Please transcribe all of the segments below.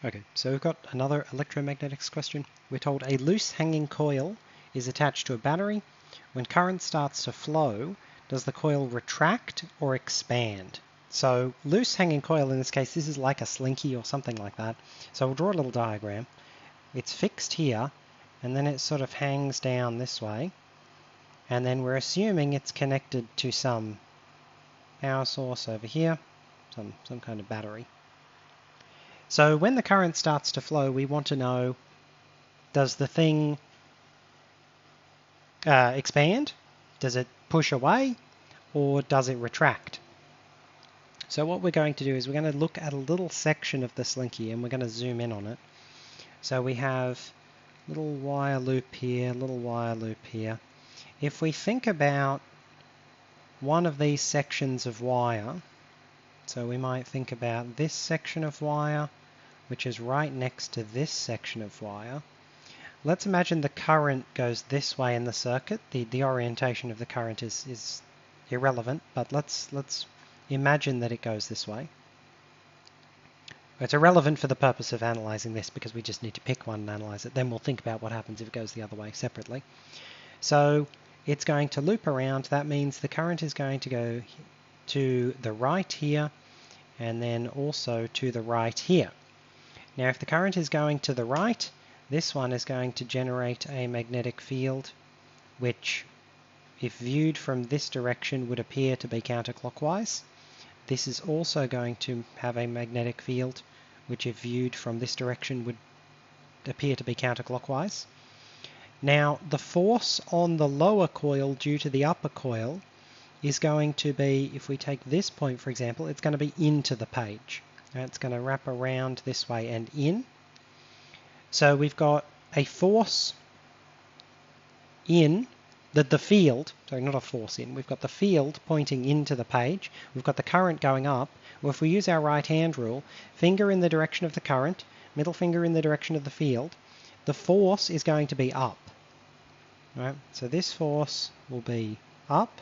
Okay, so we've got another electromagnetics question. We're told a loose hanging coil is attached to a battery. When current starts to flow, does the coil retract or expand? So loose hanging coil, in this case, this is like a slinky or something like that. So we'll draw a little diagram. It's fixed here, and then it sort of hangs down this way. And then we're assuming it's connected to some power source over here, some kind of battery. So when the current starts to flow, we want to know, does the thing expand? Does it push away? Or does it retract? So what we're going to do is we're going to look at a little section of the slinky and we're going to zoom in on it. So we have a little wire loop here, little wire loop here. If we think about one of these sections of wire, so we might think about this section of wire, which is right next to this section of wire. Let's imagine the current goes this way in the circuit. The orientation of the current is irrelevant, but let's imagine that it goes this way. It's irrelevant for the purpose of analyzing this because we just need to pick one and analyze it. Then we'll think about what happens if it goes the other way separately. So it's going to loop around. That means the current is going to go to the right here and then also to the right here. Now if the current is going to the right, this one is going to generate a magnetic field which, if viewed from this direction, would appear to be counterclockwise. This is also going to have a magnetic field which, if viewed from this direction, would appear to be counterclockwise. Now the force on the lower coil due to the upper coil is going to be, if we take this point for example, it's going to be into the page. It's going to wrap around this way and in. So we've got a force in, the field, sorry, not a force in, we've got the field pointing into the page, we've got the current going up. Well, if we use our right hand rule, finger in the direction of the current, middle finger in the direction of the field, the force is going to be up. Right? So this force will be up.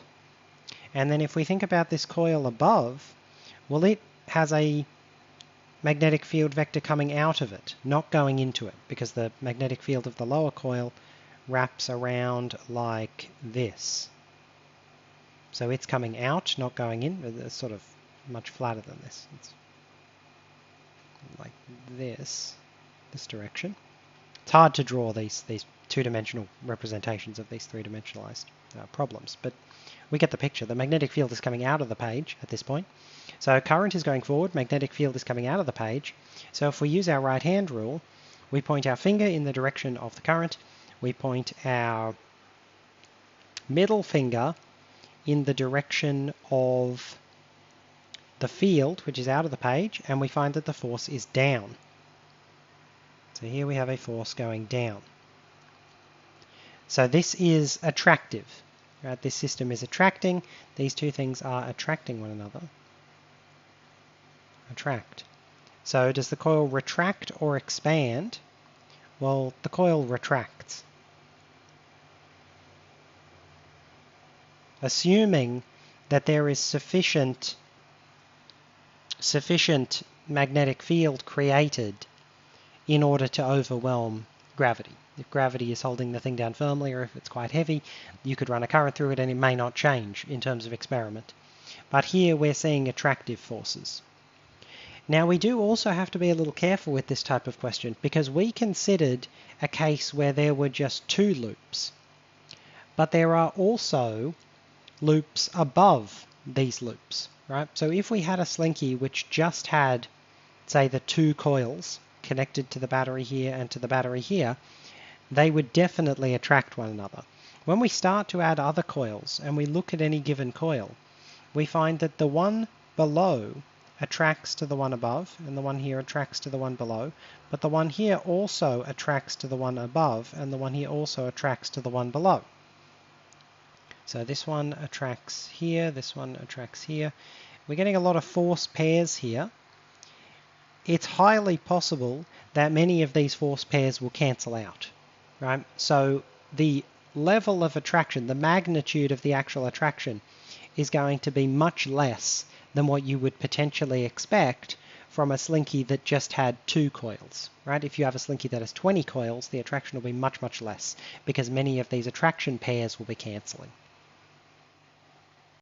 And then if we think about this coil above, well, it has a magnetic field vector coming out of it, not going into it, because the magnetic field of the lower coil wraps around like this. So it's coming out, not going in. It's sort of much flatter than this. It's like this direction. It's hard to draw these two-dimensional representations of these three-dimensionalized problems, but we get the picture. The magnetic field is coming out of the page at this point. So current is going forward, magnetic field is coming out of the page. So if we use our right hand rule, we point our finger in the direction of the current, we point our middle finger in the direction of the field, which is out of the page, and we find that the force is down. So here we have a force going down. So this is attractive. Right? This system is attracting. These two things are attracting one another. Attract. So does the coil retract or expand? Well, the coil retracts. Assuming that there is sufficient magnetic field created in order to overwhelm gravity. If gravity is holding the thing down firmly, or if it's quite heavy, you could run a current through it and it may not change in terms of experiment. But here we're seeing attractive forces. Now we do also have to be a little careful with this type of question because we considered a case where there were just two loops. But there are also loops above these loops, right? So if we had a slinky which just had, say, the two coils connected to the battery here and to the battery here, they would definitely attract one another. When we start to add other coils and we look at any given coil, we find that the one below attracts to the one above and the one here attracts to the one below, but the one here also attracts to the one above and the one here also attracts to the one below. So this one attracts here, this one attracts here. We're getting a lot of force pairs here. It's highly possible that many of these force pairs will cancel out, right? So the level of attraction, the magnitude of the actual attraction, is going to be much less than what you would potentially expect from a slinky that just had 2 coils, right? If you have a slinky that has 20 coils, the attraction will be much, much less, because many of these attraction pairs will be cancelling.